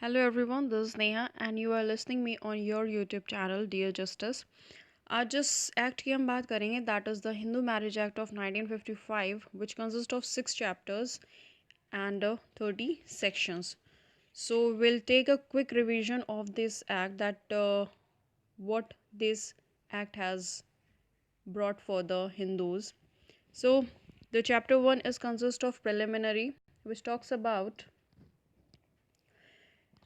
Hello everyone, this is Neha and you are listening me on your YouTube channel Dear Justice. आज जिस act की हम बात करेंगे that is the Hindu marriage act of 1955 which consists of 6 chapters and 30 sections. So we'll take a quick revision of this act that what this act has brought for the Hindus. So the chapter 1 is consist of preliminary which talks about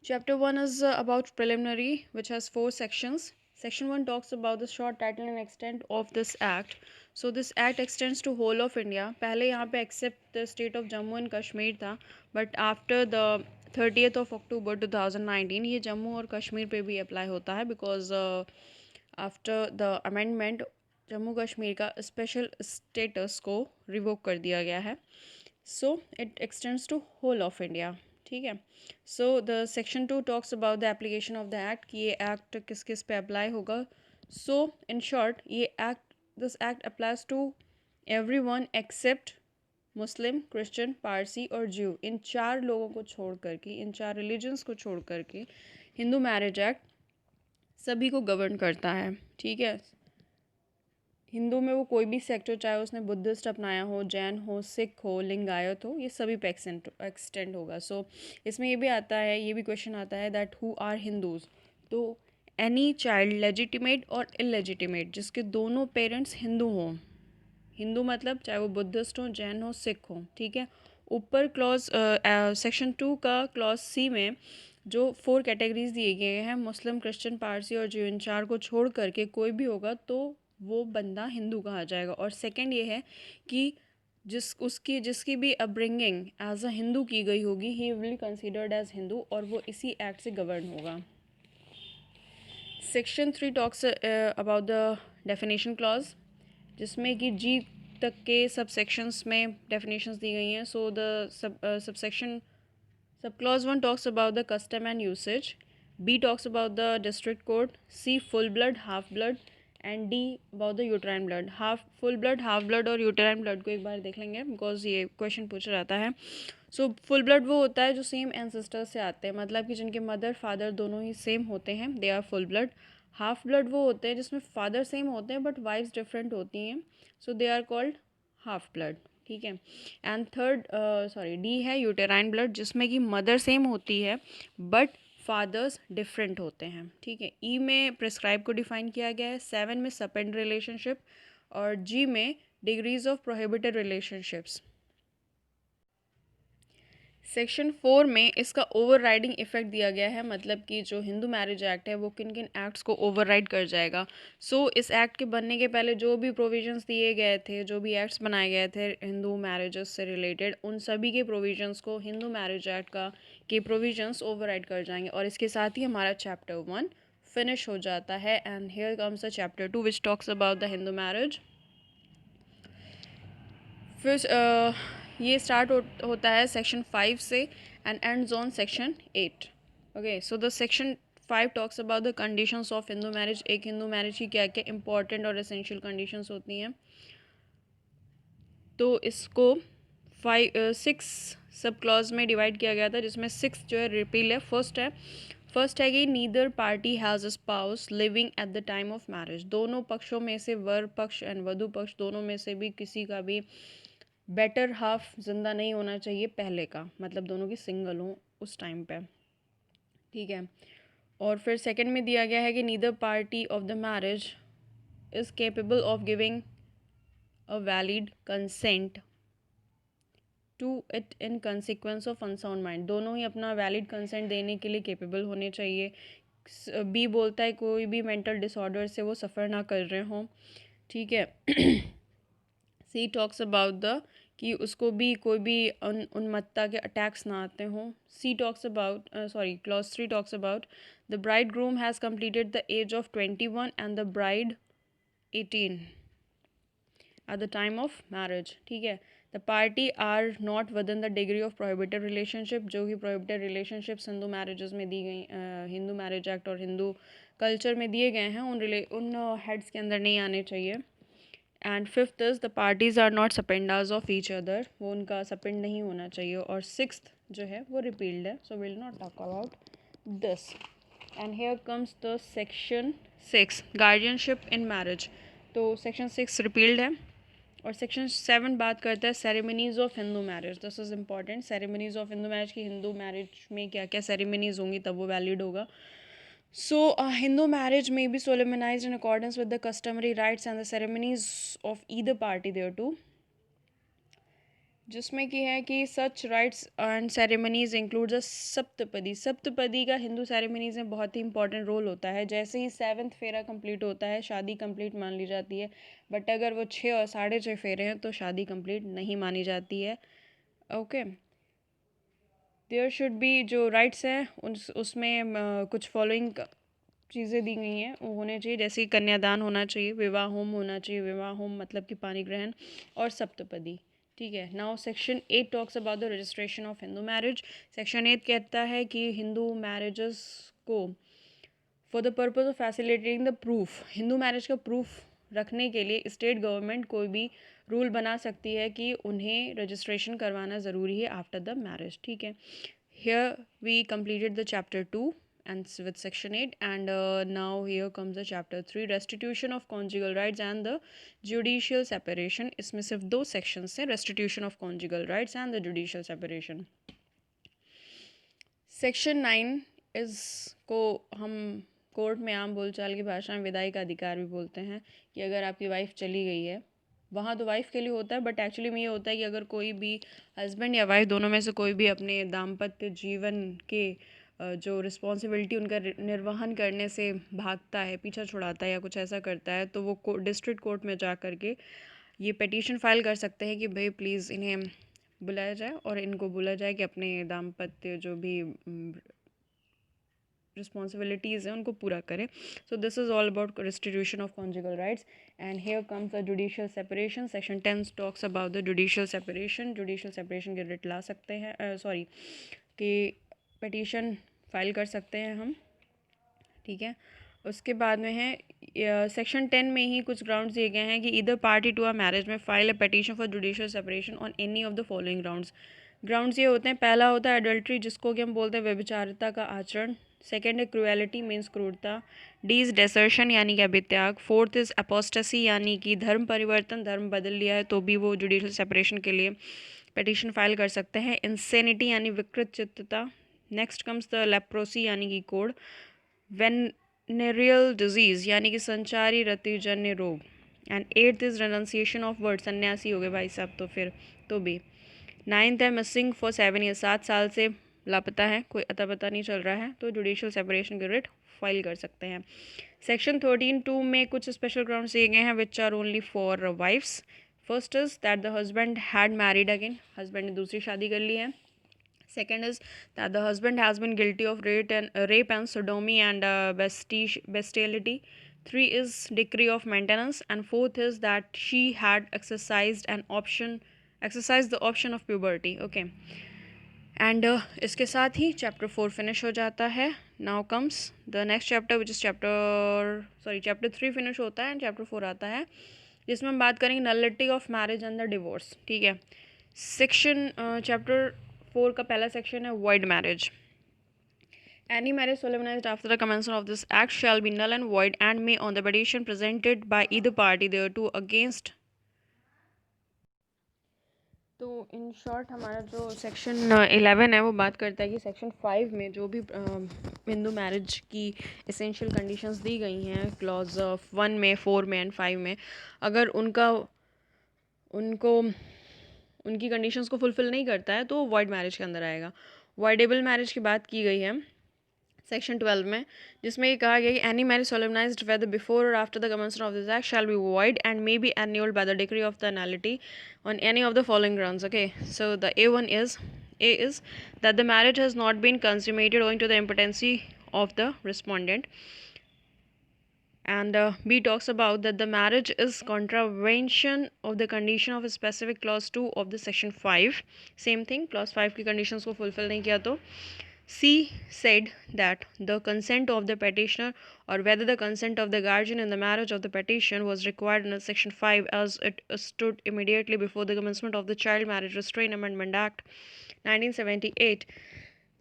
Chapter 1 is about preliminary, which has 4 sections. Section 1 talks about the short title and extent of this act. So this act extends to whole of India. पहले यहाँ पे except the state of Jammu and Kashmir था, but after the 30th of October 2019 ये जम्मू और कश्मीर पे भी apply होता है because after the amendment Jammu Kashmir का special status को revoke कर दिया गया है. So it extends to whole of India. ठीक है. So the section 2 talks about the application of the act कि ये एक्ट किस किस पे अप्लाई होगा. सो इन शॉर्ट ये act this act applies to everyone except Muslim, Christian, Parsi और ज्यू. इन 4 लोगों को छोड़ करके, इन 4 रिलीजन्स को छोड़ करके हिंदू मैरिज एक्ट सभी को गवर्न करता है. ठीक है. हिंदू में वो कोई भी सेक्ट हो, चाहे उसने बुद्धिस्ट अपनाया हो, जैन हो, सिख हो, लिंगायत हो, ये सभी पे एक्सटेंड होगा. सो इसमें ये भी आता है, ये भी क्वेश्चन आता है दैट हु आर हिंदूज. तो एनी चाइल्ड लेजिटिमेट और इलेजिटिमेट जिसके दोनों पेरेंट्स हिंदू हों, हिंदू मतलब चाहे वो बुद्धिस्ट हो, जैन हो, सिख हो. ठीक है. ऊपर क्लॉज सेक्शन 2 का क्लॉज सी में जो 4 कैटेगरीज दिए गए हैं, मुस्लिम, क्रिश्चियन, पारसी और ज्यू, इन 4 को छोड़ करके कोई भी होगा तो वो बंदा हिंदू कहा जाएगा. और सेकंड ये है कि जिसकी भी अपब्रिंगिंग एज अ हिंदू की गई होगी, he will considered as Hindu और वो इसी एक्ट से गवर्न होगा. Section 3 talks about the definition clause जिसमें कि जी तक के सब सेक्शंस में डेफिनेशंस दी गई हैं. So the subsection sub clause 1 talks about the custom and usage. B talks about the district code. C full blood, half blood and D about the uterine blood. Full blood, half blood और uterine blood को एक बार देख लेंगे because ये question पूछा जाता है. So full blood वो होता है जो सेम एंसेस्टर से आते हैं, मतलब कि जिनके मदर फादर दोनों ही सेम होते हैं, they are full blood. Half blood वो होते हैं जिसमें फादर सेम होते हैं बट वाइफ्स डिफरेंट होती हैं, so they are called half blood. ठीक है. एंड थर्ड डी है यूटेराइन ब्लड जिसमें कि मदर सेम होती है बट फादर्स डिफरेंट होते हैं. ठीक है. ई में प्रिस्क्राइब को डिफाइन किया गया है. 7 में सपेंड रिलेशनशिप और जी में degrees of prohibited relationships. Section 4 में इसका ओवरराइडिंग इफेक्ट दिया गया है, मतलब कि जो हिंदू मैरिज एक्ट है वो किन किन एक्ट्स को ओवरराइड कर जाएगा. सो इस एक्ट के बनने के पहले जो भी प्रोविजंस दिए गए थे, जो भी एक्ट्स बनाए गए थे हिंदू मैरिजेस से रिलेटेड, उन सभी के प्रोविजंस को हिंदू मैरिज एक्ट का के प्रोविजंस ओवरराइड कर जाएंगे. और इसके साथ ही हमारा चैप्टर 1 फिनिश हो जाता है. And here comes the chapter 2 which talks about the Hindu marriage. फिर ये स्टार्ट होता है सेक्शन 5 से and ends on section 8. Okay. So the section 5 talks about the conditions of Hindu marriage. एक हिंदू मैरिज की क्या क्या इंपॉर्टेंट और एसेंशियल कंडीशंस होती हैं. तो इसको 6 सब क्लॉज में डिवाइड किया गया था जिसमें 6 जो है रिपील है. फर्स्ट है कि neither party has a spouse living at the time of marriage. दोनों पक्षों में से वर पक्ष एंड वधु पक्ष दोनों में से भी किसी का भी बेटर हाफ जिंदा नहीं होना चाहिए पहले का, मतलब दोनों की सिंगल हो उस टाइम पे. ठीक है. और फिर सेकंड में दिया गया है कि neither party of the marriage is capable of giving a valid consent to it in consequence of unsound mind. दोनों ही अपना वैलिड कंसेंट देने के लिए केपेबल होने चाहिए. बी बोलता है कोई भी मेंटल डिसऑर्डर से वो सफ़र ना कर रहे हों. ठीक है. सी टॉक्स अबाउट द कि उसको भी कोई भी उन्मत्ता के अटैक्स ना आते हों. C talks about clause 3 talks about the bridegroom has completed the age of 21 and the bride 18 at the time of marriage. ठीक है. The party are not within the degree of prohibited relationship. जो कि prohibited relationships Hindu marriages में दी गई, Hindu marriage act और Hindu culture में दिए गए हैं, उन हेड्स के अंदर नहीं आने चाहिए. And fifth is the parties are not sapindas of each other. वो उनका सपेंड नहीं होना चाहिए. और सिक्स्थ जो है वो रिपील्ड है. So will not talk about this. And here comes the section 6, guardianship in marriage. तो section 6 repealed है. और सेक्शन 7 बात करता है ceremonies of Hindu marriage. This is important. Ceremonies of Hindu marriage की हिंदू मैरिज में क्या क्या सेरेमनीज़ होंगी तब वो वैलिड होगा. So, Hindu marriage may be solemnized in accordance with the customary rites and the ceremonies of either party thereto. जिसमें कि है कि such rites and ceremonies include the saptapadi. Saptapadi का हिंदू सेरेमनीज में बहुत ही इंपॉर्टेंट रोल होता है. जैसे ही 7th फेरा कंप्लीट होता है शादी कंप्लीट मान ली जाती है. बट अगर वो 6 और 6.5 फेरे हैं तो शादी कंप्लीट नहीं मानी जाती है. ओके, देयर शुड बी जो राइट्स हैं उसमें कुछ फॉलोइंग चीज़ें दी गई हैं वो होने चाहिए. जैसे कि कन्यादान होना चाहिए, विवाह होम होना चाहिए. विवाह होम मतलब कि पानी ग्रहण, और सप्तपदी. ठीक है. Now section 8 talks about the registration of Hindu marriage. Section 8 कहता है कि हिंदू मैरिजेस को for the purpose of facilitating the proof, Hindu marriage का प्रूफ रखने के लिए स्टेट गवर्नमेंट कोई भी रूल बना सकती है कि उन्हें रजिस्ट्रेशन करवाना ज़रूरी है आफ्टर द मैरिज. ठीक है. Here we completed the chapter 2 and with section 8, and now here comes the chapter 3, restitution of conjugal rights and the judicial separation. इसमें सिर्फ 2 sections हैं, restitution of conjugal rights and the judicial separation. section 9 is को हम court में आम बोलचाल की भाषा में विदाई का अधिकार भी बोलते हैं. कि अगर आपकी वाइफ चली गई है, वहाँ तो वाइफ के लिए होता है बट एक्चुअली में ये होता है कि अगर कोई भी हस्बैंड या वाइफ दोनों में से कोई भी अपने दाम्पत्य जीवन के जो रिस्पॉन्सिबिलिटी उनका निर्वहन करने से भागता है, पीछा छुड़ाता है या कुछ ऐसा करता है, तो वो डिस्ट्रिक्ट कोर्ट में जा कर के ये पिटीशन फाइल कर सकते हैं कि भाई प्लीज़ इन्हें बुलाया जाए और इनको बोला जाए कि अपने दाम्पत्य जो भी रिस्पॉन्सिबिलिटीज़ हैं उनको पूरा करें. So this is all about restitution of conjugal rights. And here comes the judicial separation. section 10 talks about the judicial separation. judicial separation के रिट ला सकते हैं, सॉरी कि पिटीशन फाइल कर सकते हैं हम. ठीक है. उसके बाद में है सेक्शन 10 में ही कुछ ग्राउंड्स दिए गए हैं कि either party to a marriage may file a petition for judicial separation on any of the following grounds ये होते हैं. पहला होता है एडल्ट्री, जिसको कि हम बोलते हैं व्यभिचारिता का आचरण. सेकेंड है क्रूएलिटी मीन्स क्रूरता. डी इज़ डेसर्शन यानी कि अभित्याग. फोर्थ इज़ अपोस्टेसी यानी कि धर्म परिवर्तन, धर्म बदल लिया है तो भी वो जुडिशियल सेपरेशन के लिए पिटीशन फाइल कर सकते हैं. इंसेनिटी यानी विकृत चित्तता. नेक्स्ट कम्स द लेप्रोसी यानी कि कोढ़. वेनेरियल डिजीज़ यानी कि संचारी रतिजन्य रोग. And eighth is renunciation of world, सन्यासी हो गए भाई साहब तो फिर तो भी. नाइन्थ है मिसिंग फॉर 7 ईयर्स, 7 साल से लापता है, कोई अता पता नहीं चल रहा है, तो जुडिशियल सेपरेशन के रिट फाइल कर सकते हैं. सेक्शन 13(2) में कुछ स्पेशल ग्राउंड्स दिए गए हैं which are only for wifes. First is that the husband had married again, husband ने दूसरी शादी कर ली है. Second is that the husband has been guilty of rape and sodomy and bestiality. 3 is decree of maintenance, and 4th is that she had exercised the option of puberty. Okay, and इसके साथ ही chapter 4 finish हो जाता है. Now comes the next chapter which is chapter 3 finish होता है and chapter 4 आता है जिसमें हम बात करेंगे nullity of marriage and the divorce. ठीक है. सेक्शन chapter 4 का पहला सेक्शन है void marriage. Any marriage solemnized after the commencement of this act shall be null and void and may on the petition presented by either party thereto against. तो in short हमारा जो section 11 है वो बात करता है कि सेक्शन 5 में जो भी हिंदू मैरिज की एसेंशियल कंडीशंस दी गई हैं क्लॉज 1 में, 4 में एंड 5 में, अगर उनकी कंडीशंस को फुलफ़िल नहीं करता है तो वॉइड मैरिज के अंदर आएगा. वॉइडेबल मैरिज की बात की गई है सेक्शन 12 में, जिसमें ये कहा गया कि any marriage solemnised whether before और after the commencement of this act shall be void and may be annulled by the decree of the nullity on any of the following grounds. Okay, so the A is that the marriage has not been consummated owing to the impotency of the respondent. And B talks about that the marriage is contravention of the condition of a specific clause 2 of the section 5. Same thing, clause 5 की conditions को fulfill नहीं किया तो. C said that the consent of the petitioner or whether the consent of the guardian in the marriage of the petition was required under section 5 as it stood immediately before the commencement of the Child Marriage Restraint Amendment Act 1978.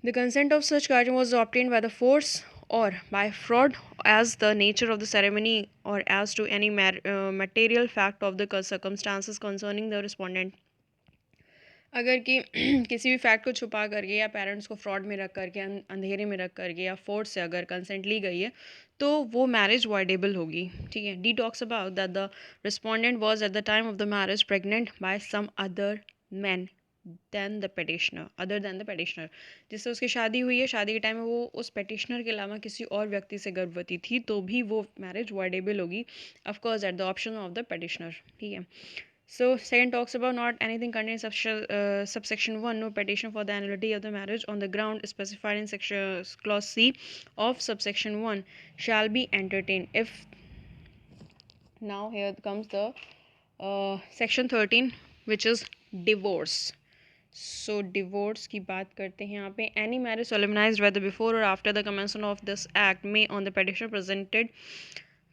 The consent of such guardian was obtained by the force or by fraud as the nature of the ceremony or as to any material fact of the circumstances concerning the respondent. अगर कि किसी भी fact को छुपा करके या parents को fraud में रख करके अंधेरे में रख करके या फोर्स से अगर कंसेंट ली गई है तो वो मैरिज वॉइडेबल होगी. ठीक है. D talks about that the respondent was at the time of the marriage pregnant by some other man than the petitioner, other than the petitioner. जिससे उसकी शादी हुई है, शादी के टाइम में वो उस पेटिशनर के अलावा किसी और व्यक्ति से गर्भवती थी तो भी वो मैरिज वॉइडेबल होगी, of course at the option of the petitioner. ठीक है. So second talks about not anything contained subsection 1, no petition for the annulity of the marriage on the ground specified in section clause C of subsection 1 shall be entertained if. Now here comes the section 13 which is divorce. So divorce की बात करते हैं यहाँ पे. Any marriage solemnized whether before or after the commencement of this act may on the petition presented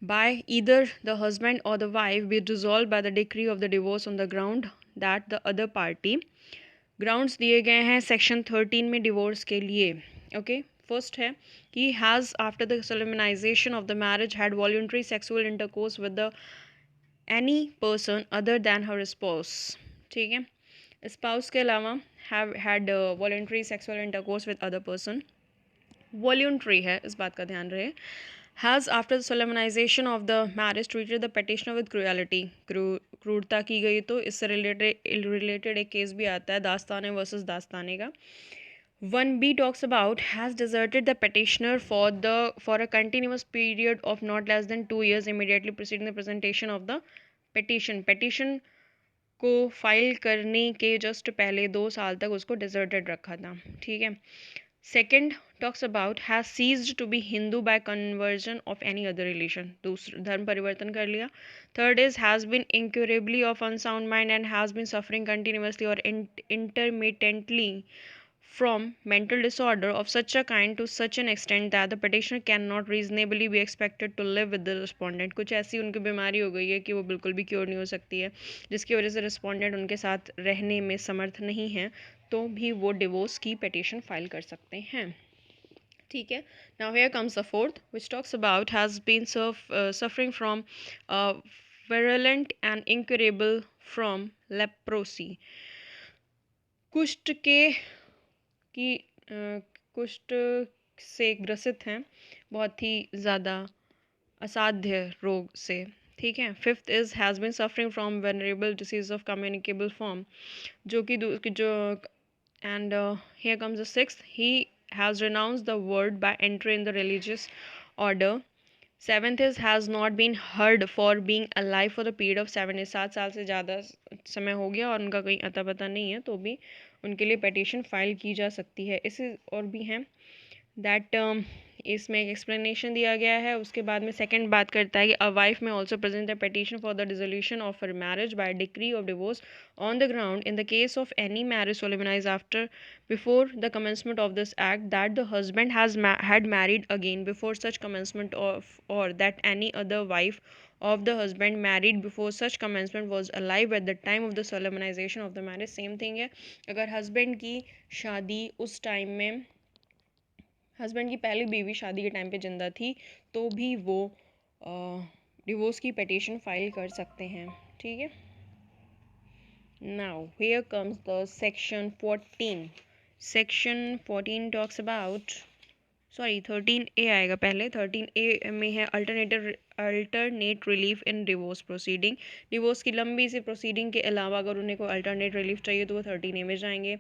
by either the husband or the wife be dissolved by the decree of the divorce on the ground that the other party. Grounds दिए गए हैं section 13 में divorce के लिए. Okay. First है कि has after the solemnisation of the marriage had voluntary sexual intercourse with the any person other than her spouse. ठीक है. स्पाउस के अलावा have had voluntary sexual intercourse with other person. Voluntary है, इस बात का ध्यान रहे. Has after the solemnization of the marriage treated the petitioner with cruelty. क्रूरता की गई तो इससे रिलेटेड एक केस भी आता है दास्ताने वर्सेस दास्ताने का. 1B talks about has deserted the petitioner for a continuous period of not less than 2 years immediately preceding the presentation of the petition. petition को फाइल करने के जस्ट पहले 2 साल तक उसको डिजर्टेड रखा था. ठीक है. Second talks about has ceased to be Hindu by conversion of any other religion. दूसरा धर्म परिवर्तन कर लिया. Third is has been incurably of unsound mind and has been suffering continuously or intermittently from mental disorder of such a kind to such an extent that the petitioner cannot reasonably be expected to live with the respondent. कुछ ऐसी उनकी बीमारी हो गई है कि वो बिल्कुल भी क्योर नहीं हो सकती है, जिसकी वजह से रिस्पोंडेंट उनके साथ रहने में समर्थ नहीं है, तो भी वो डिवोर्स की पिटीशन फाइल कर सकते हैं. ठीक है. Now here comes the fourth which talks about has been suffering from virulent and incurable from leprosy. कुष्ठ कुष्ठ से ग्रसित हैं, बहुत ही ज़्यादा असाध्य रोग से. ठीक है. Fifth is has been suffering from venereal disease of communicable form, जो and here comes the sixth. He has renounced the word by entering in the religious order. Seventh is has not been heard for being alive for the period of 7 years. 7 साल से ज़्यादा समय हो गया और उनका कहीं अता पता नहीं है, तो भी उनके लिए petition फाइल की जा सकती है. इसे और भी हैं दैट इसमें एक एक्सप्लेनेशन दिया गया है. उसके बाद में सेकंड बात करता है कि a wife may also present the petition for the dissolution of her marriage by decree of divorce on the ground in the case of any marriage solemnise after before the commencement of this act that the husband had married again before such commencement of, or that any other wife of the husband married before such commencement was alive at the time of the solemnization of the marriage. Same thing है. अगर husband की शादी उस time में husband की पहली बीवी शादी के टाइम पे जिंदा थी तो भी वो डिवोर्स की पिटीशन फाइल कर सकते हैं. ठीक है. Now here comes the section 14. Section 14 talks about 13A आएगा पहले. 13A में है alternate relief in divorce proceeding. Divorce की लंबी सी प्रोसीडिंग के अलावा अगर उन्हें कोई अल्टरनेट रिलीफ चाहिए तो वो 13A में जाएंगे.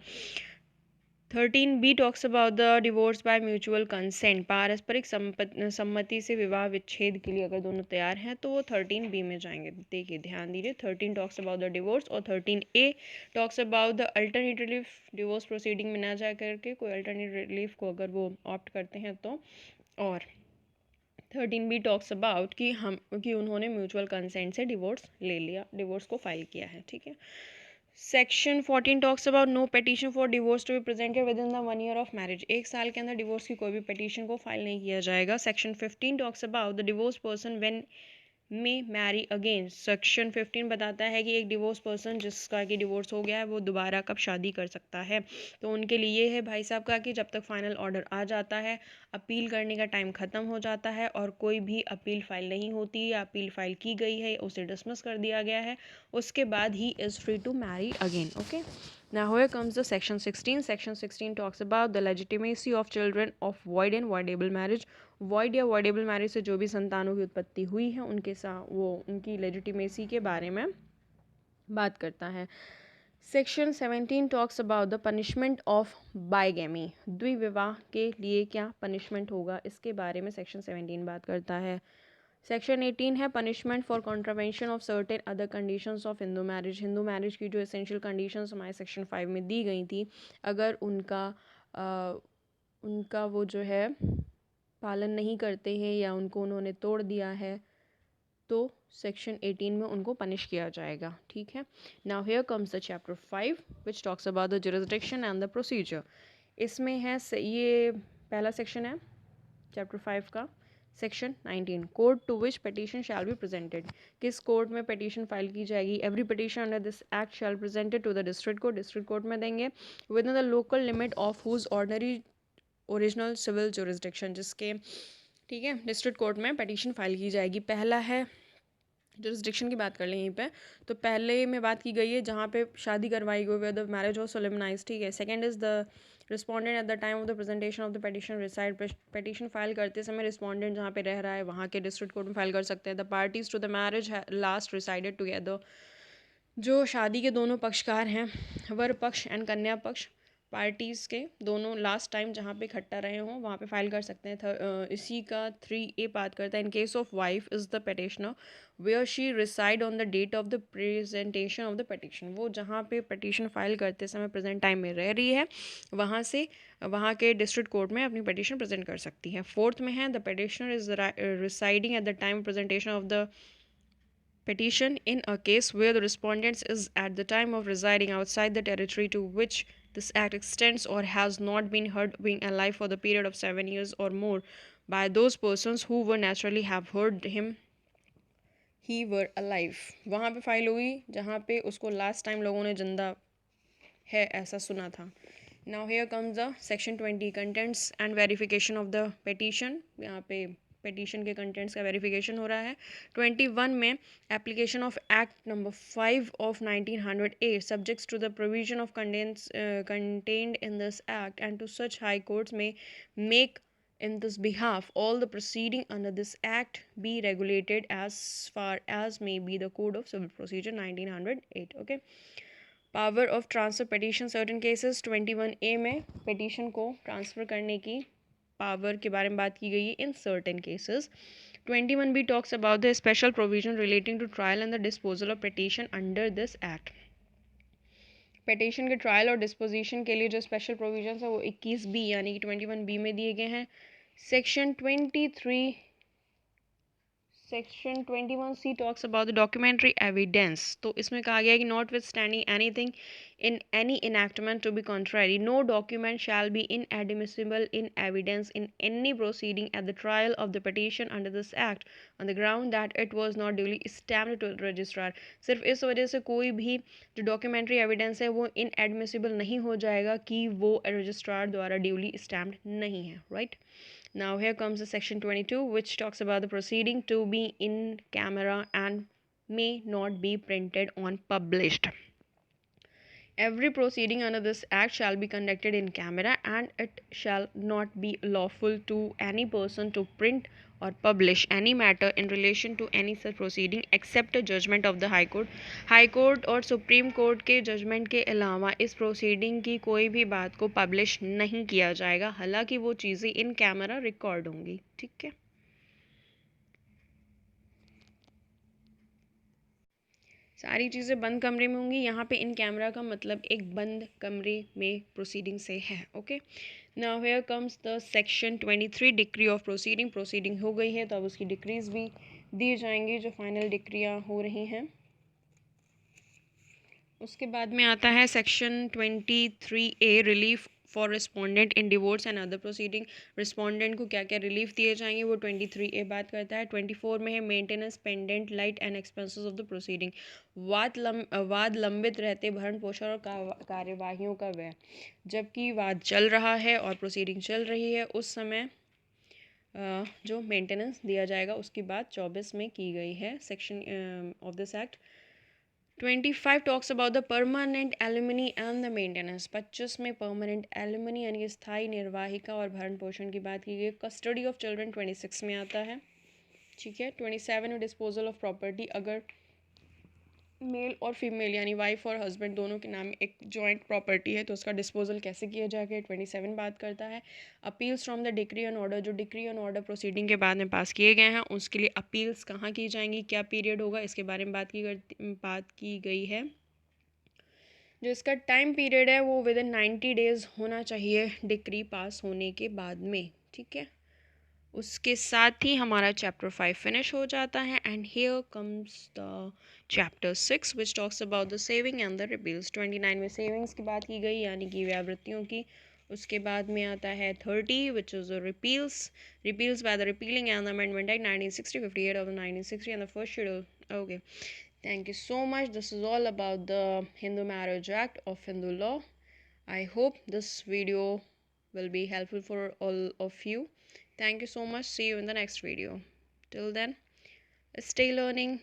13B talks about the divorce by mutual consent. पारस्परिक सम्मति से विवाह विच्छेद के लिए अगर दोनों तैयार हैं तो वो 13B में जाएंगे. देखिए, ध्यान दीजिए. 13 talks about the divorce और 13A talks about the alternate relief. Divorce proceeding में ना जा करके कोई अल्टरनेट रिलीफ को अगर वो ऑप्ट करते हैं तो. और 13B talks about कि उन्होंने म्यूचुअल कंसेंट से डिवोर्स ले लिया, डिवोर्स को फाइल किया है. ठीक है. Section 14 talks about no petition for divorce to be presented within the 1 year of marriage. 1 साल के अंदर डिवोर्स की कोई भी पिटीशन को फाइल नहीं किया जाएगा. Section 15 talks about the divorce person when में मैरी अगेन। सेक्शन 15 बताता है कि एक डिवोर्स पर्सन जिसका कि डिवोर्स हो गया है वो दोबारा कब शादी कर सकता है। तो उनके लिए ये है भाई साहब का कि जब तक फाइनल ऑर्डर आ जाता है, अपील करने का टाइम ख़त्म हो जाता है और कोई भी अपील फाइल नहीं होती या अपील फाइल की गई है उसे डिसमिस कर दिया गया है, उसके बाद he is free to marry again. Okay, now here comes the section 16. Section 16 talks about the legitimacy of children of void and voidable marriage. void या voidable marriage से जो भी संतानों की उत्पत्ति हुई है उनके साथ वो उनकी legitimacy के बारे में बात करता है। Section 17 talks about the punishment of bigamy. द्विविवाह के लिए क्या पनिशमेंट होगा इसके बारे में सेक्शन 17 बात करता है। सेक्शन 18 है punishment for contravention of certain other conditions of Hindu marriage. Hindu marriage की जो एसेंशियल कंडीशंस हमारे सेक्शन 5 में दी गई थी, अगर उनका वो जो है पालन नहीं करते हैं या उनको उन्होंने तोड़ दिया है तो सेक्शन 18 में उनको पनिश किया जाएगा। ठीक है, now here comes the chapter 5 which talks about the jurisdiction and the procedure. इसमें है ये पहला सेक्शन है चैप्टर 5 का। Section 19 court to which petition shall be presented. किस कोर्ट में पिटीशन फाइल की जाएगी? Every petition under this act shall presented to the district court. District court में देंगे within the local limit of whose ordinary original civil jurisdiction, जिसके ठीक है district court में पिटीशन फाइल की जाएगी। पहला है जुरिसडिक्शन की बात कर लें यहीं पे, तो पहले में बात की गई है जहाँ पे शादी करवाई गई है, द मैरिज और सोलेमनाइज। ठीक है, second is the respondent at the time of the presentation of the petition reside. Petition file करते समय रिस्पोंडेंट जहाँ पे रह रहा है वहाँ के डिस्ट्रिक्ट कोर्ट में फाइल कर सकते हैं। The parties to the marriage last resided together. जो शादी के दोनों पक्षकार हैं, वर पक्ष एंड कन्या पक्ष, पार्टीज़ के दोनों लास्ट टाइम जहाँ पे इकट्ठा रहे हों वहाँ पे फाइल कर सकते हैं। इसी का 3A बात करता है in case of wife is the petitioner where she reside on the date of the presentation of the petition. वो जहाँ पे पिटिशन फाइल करते समय प्रेजेंट टाइम में रह रही है वहाँ से वहाँ के डिस्ट्रिक्ट कोर्ट में अपनी पिटिशन प्रेजेंट कर सकती है। फोर्थ में है the petitioner is residing eight the time presentation of the petition in a case where the respondent is at the time of residing outside the territory to which this act extends or has not been heard being alive for the period of 7 years or more by those persons who were naturally have heard him he were alive। वहाँ पे file हुई जहाँ पे उसको last time लोगों ने जिंदा है ऐसा सुना था। Now here comes the section 20 contents and verification of the petition। यहाँ पे petition के contents का verification हो रहा है। 21 में application of act number 5 of 1908 subjects to the provision of contained in this act and to such high courts may make in this behalf all the proceeding under this act be regulated as far as may be the code of civil procedure 1908। okay, power of transfer petition certain cases 21A में petition को transfer करने की power के बारे में बात की गई है in certain cases. 21B talks about the special provision relating to trial and the disposal of petition under this act. Petition के ट्रायल और डिस्पोजिशन के लिए जो स्पेशल प्रोविजन है वो 21B यानी कि 21B में दिए गए हैं। Section 21C talks about the documentary evidence. तो इसमें कहा गया है कि not with standing anything in any enactment to be contrary, no document shall be inadmissible in evidence in any proceeding at the trial of the petition under this act on the ground that it was not duly stamped to the registrar। सिर्फ इस वजह से कोई भी जो documentary evidence है वो inadmissible नहीं हो जाएगा कि वो रजिस्ट्रार द्वारा ड्यूली स्टैम्प्ड नहीं है। Right, now here comes the section 22 which talks about the proceeding to be in camera and may not be printed on published। Every proceeding under this act shall be conducted in camera and it shall not be lawful to any person to print or publish any matter in relation to any such proceeding except a judgment of the high court। High court और supreme court के judgement के अलावा इस proceeding की कोई भी बात को पब्लिश नहीं किया जाएगा, हालांकि वो चीज़ें इन कैमरा रिकॉर्ड होंगी। ठीक है, सारी चीज़ें बंद कमरे में होंगी। यहाँ पे इन कैमरा का मतलब एक बंद कमरे में प्रोसीडिंग से है। Okay, now here comes the section 23 decree of proceeding. Proceeding हो गई है तो अब उसकी डिक्रीज भी दी जाएंगी जो फाइनल डिक्रियाँ हो रही हैं। उसके बाद में आता है section 23A relief for respondent in divorce and other proceeding, respondent को क्या क्या रिलीफ दिए जाएंगे वो 23A बात करता है। 24 में है maintenance pendant light and expenses of the proceeding, वाद लंबित रहते भरण पोषण और कार्यवाहियों का व्यय। जबकि वाद चल रहा है और प्रोसीडिंग चल रही है उस समय जो मेंटेनेंस दिया जाएगा उसकी बात 24 में की गई है section of this act. 25 talks about the permanent alimony and the maintenance. 25 में परमानेंट एलिमनी यानी स्थायी निर्वाहिका और भरण पोषण की बात की गई। कस्टडी ऑफ चिल्ड्रन 26 में आता है, ठीक है। 27 में डिस्पोजल ऑफ प्रॉपर्टी, अगर मेल और फीमेल यानी वाइफ और हस्बैंड दोनों के नाम एक जॉइंट प्रॉपर्टी है तो उसका डिस्पोजल कैसे किया जाएगा 27 बात करता है। Appeals from the decree on order, जो डिक्री ऑन ऑर्डर प्रोसीडिंग के बाद में पास किए गए हैं उसके लिए अपील्स कहाँ की जाएंगी, क्या पीरियड होगा, इसके बारे में बात की गई है। जो इसका टाइम पीरियड है वो विद इन 90 डेज होना चाहिए डिक्री पास होने के बाद में, ठीक है। उसके साथ ही हमारा चैप्टर 5 फिनिश हो जाता है। And here comes the chapter 6 which talks about the saving and the repeals. 29 में सेविंग्स की बात की गई यानी कि व्यावृत्तियों की। उसके बाद में आता है 30 which is repeals by the repealing and amendment act 1960, 58 of the 1960 and the first schedule. Okay, thank you so much. This is all about the Hindu Marriage Act of Hindu law. I hope this video will be helpful for all of you. Thank you so much. See you in the next video. Till then, stay learning.